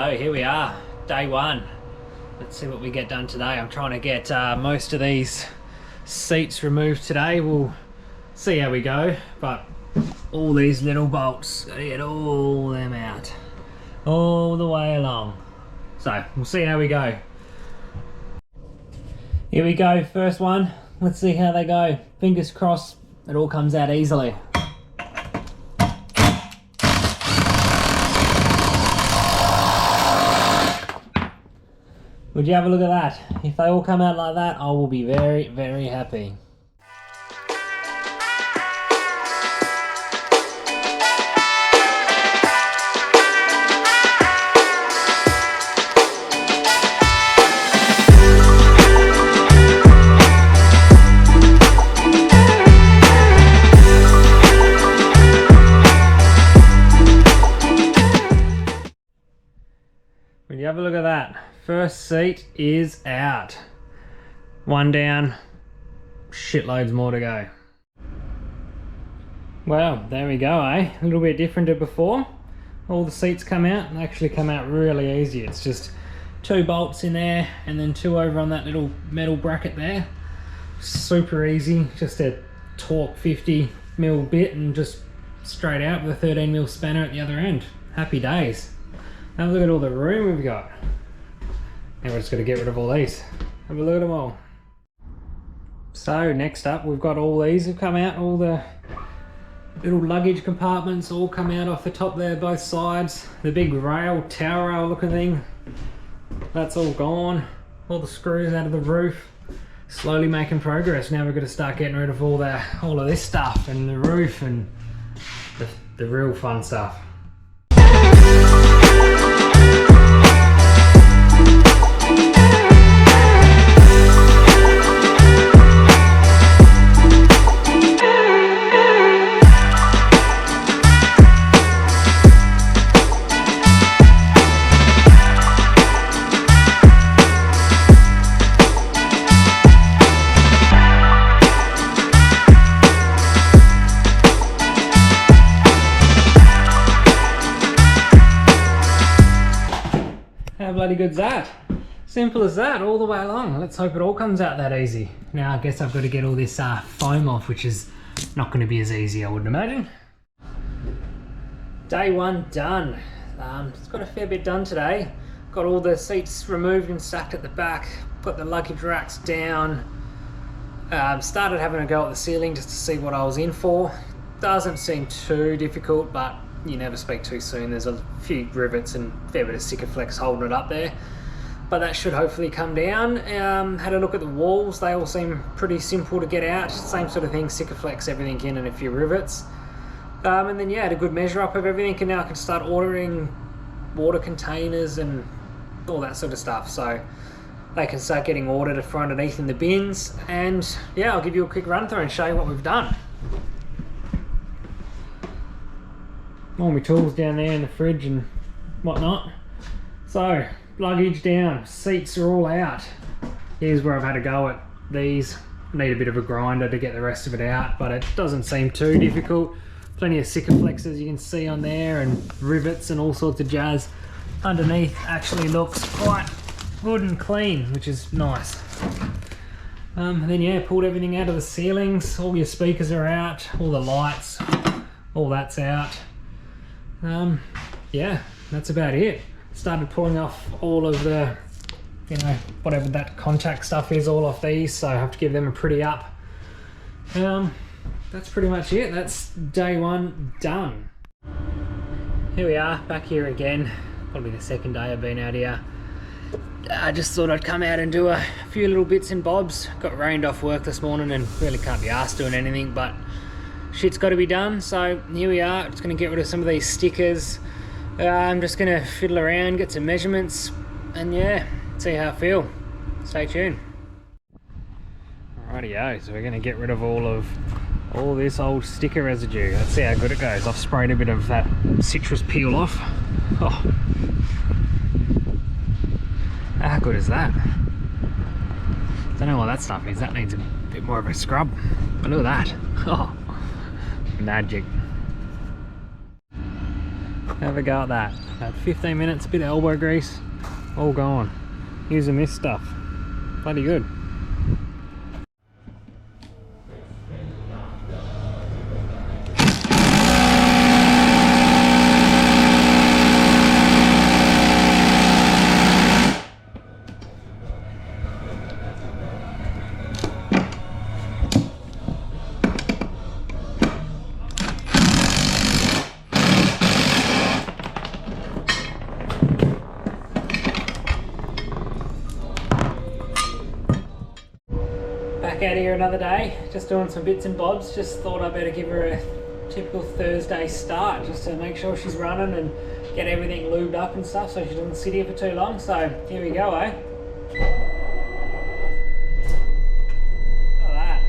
So here we are, day one. Let's see what we get done today. I'm trying to get most of these seats removed today. We'll see how we go, but all these little bolts, gotta get all them out, all the way along. So we'll see how we go. Here we go, first one. Let's see how they go. Fingers crossed it all comes out easily. Would you have a look at that? If they all come out like that, I will be very, very happy. Would you have a look at that? First seat is out. One down, shitloads more to go. Well, there we go, eh? A little bit different to before. All the seats come out, and actually come out really easy. It's just 2 bolts in there, and then 2 over on that little metal bracket there. Super easy, just a torque 50mm bit and just straight out with a 13mm spanner at the other end. Happy days. Have a look at all the room we've got. Now we're just going to get rid of all these. Have a look at them all. So next up, we've got all these have come out. All the little luggage compartments all come out off the top there, both sides. The big rail, tower rail looking thing, that's all gone. All the screws out of the roof. Slowly making progress. Now we're going to start getting rid of all of this stuff and the roof and the real fun stuff. How bloody good's that? Simple as that, all the way along. Let's hope it all comes out that easy. Now I guess I've got to get all this foam off, which is not going to be as easy, I wouldn't imagine. Day one done. It's got a fair bit done today. Got all the seats removed and stacked at the back. Put the luggage racks down. Started having a go at the ceiling just to see what I was in for. Doesn't seem too difficult, but you never speak too soon. There's a few rivets and a fair bit of Sikaflex holding it up there, but that should hopefully come down. Had a look at the walls. They all seem pretty simple to get out. Same sort of thing, Sikaflex everything in and a few rivets. And then yeah, had a good measure up of everything, and now I can start ordering water containers and all that sort of stuff. So they can start getting ordered from underneath in the bins, and yeah, I'll give you a quick run through and show you what we've done. All my tools down there in the fridge and whatnot. So, luggage down, seats are all out. Here's where I've had a go at these. Need a bit of a grinder to get the rest of it out, but it doesn't seem too difficult. Plenty of Sikaflexes you can see on there, and rivets and all sorts of jazz. Underneath actually looks quite good and clean, which is nice. And then yeah, pulled everything out of the ceilings. All your speakers are out, all the lights, all that's out. Yeah, that's about it. Started pulling off all of the, you know, whatever that contact stuff is, all off these, so I have to give them a pretty up. That's pretty much it. That's day one done. Here we are, back here again. Probably the second day I've been out here. I just thought I'd come out and do a few little bits and bobs. Got rained off work this morning and really can't be arsed doing anything, but shit's got to be done. So here we are. Just going to get rid of some of these stickers. I'm just going to fiddle around, get some measurements, and yeah, see how I feel. Stay tuned. Rightio, so we're going to get rid of all this old sticker residue. Let's see how good it goes. I've sprayed a bit of that citrus peel off. Oh, how good is that? Don't know what that stuff is. That needs a bit more of a scrub. But look at that. Oh, magic. Have a go at that. About 15 minutes, a bit of elbow grease, all gone. Using this stuff. Bloody good. Back out here another day, just doing some bits and bobs. Just thought I better give her a typical Thursday start, just to make sure she's running and get everything lubed up and stuff, so she doesn't sit here for too long. So here we go, eh? Look at that.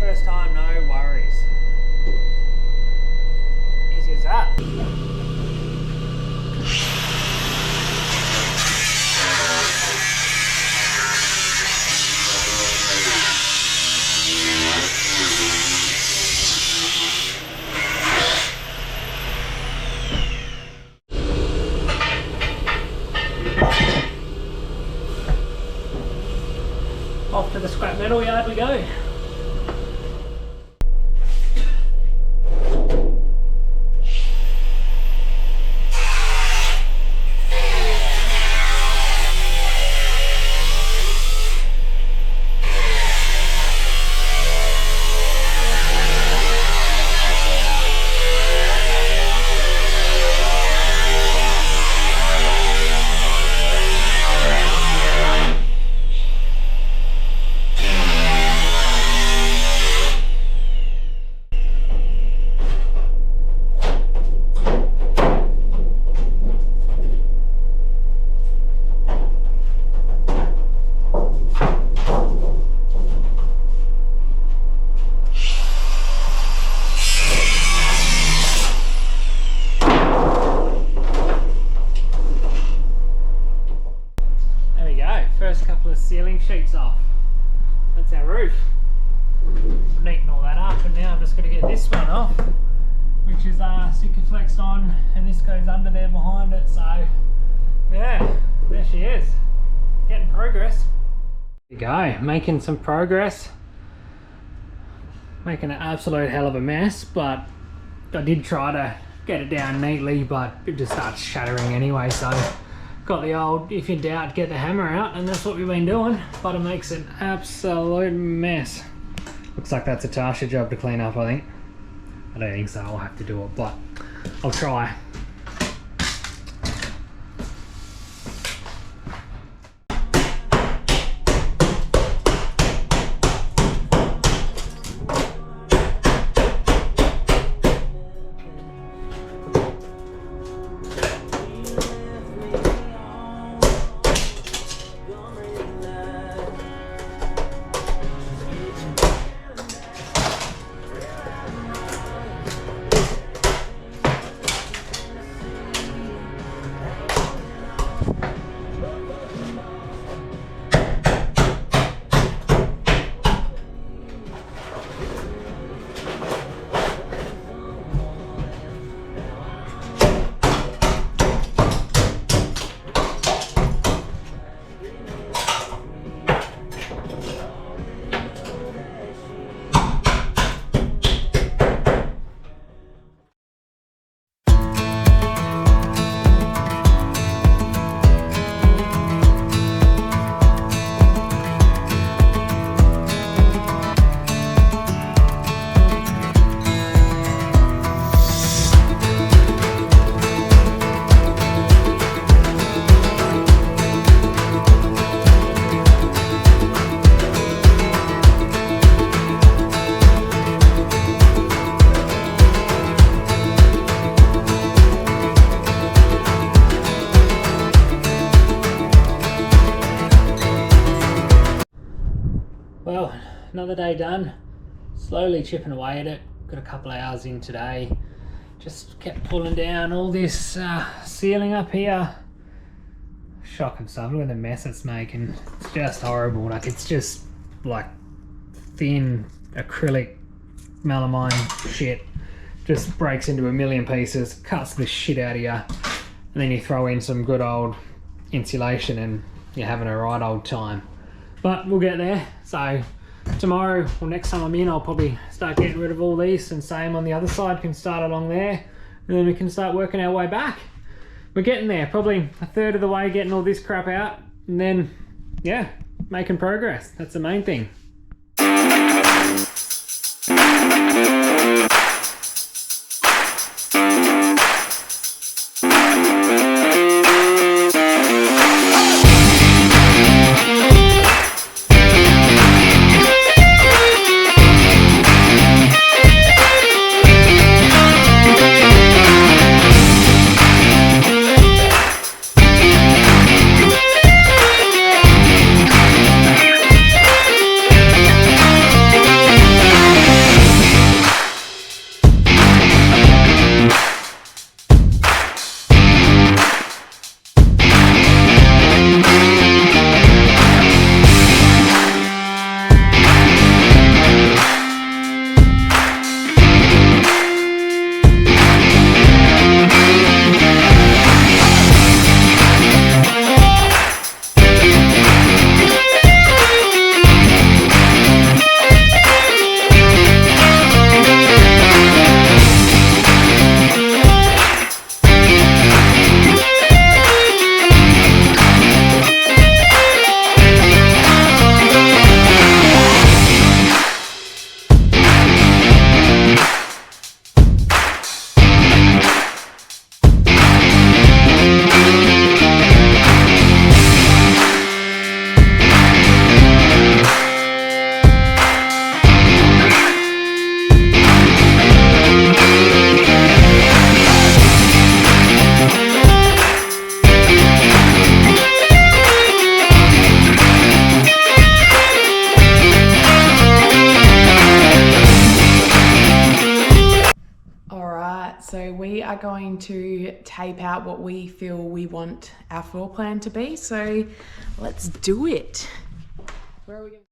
First time, no worries. Easy as that. Off to the scrap metal yard we go. First couple of ceiling sheets off. That's our roof. Neaten all that up, and now I'm just going to get this one off, which is Sikaflexed on, and this goes under there behind it. So yeah, there she is, getting progress. There you go, making some progress, making an absolute hell of a mess, but I did try to get it down neatly, but it just starts shattering anyway. So got the old, if in doubt, get the hammer out, and that's what we've been doing, but it makes an absolute mess. Looks like that's a Tasha job to clean up, I think. I don't think so, I'll have to do it, but I'll try. Well, another day done. Slowly chipping away at it. Got a couple of hours in today. Just kept pulling down all this ceiling up here. Shocking stuff. Look at the mess it's making. It's just horrible. Like, it's just like thin acrylic melamine shit just breaks into a million pieces, cuts the shit out of you, and then you throw in some good old insulation and you're having a right old time. But we'll get there. So tomorrow or next time I'm in, I'll probably start getting rid of all these, and same on the other side, can start along there, and then we can start working our way back. We're getting there, probably a third of the way getting all this crap out, and then yeah, making progress. That's the main thing. So we are going to tape out what we feel we want our floor plan to be. So let's do it. Where are we going?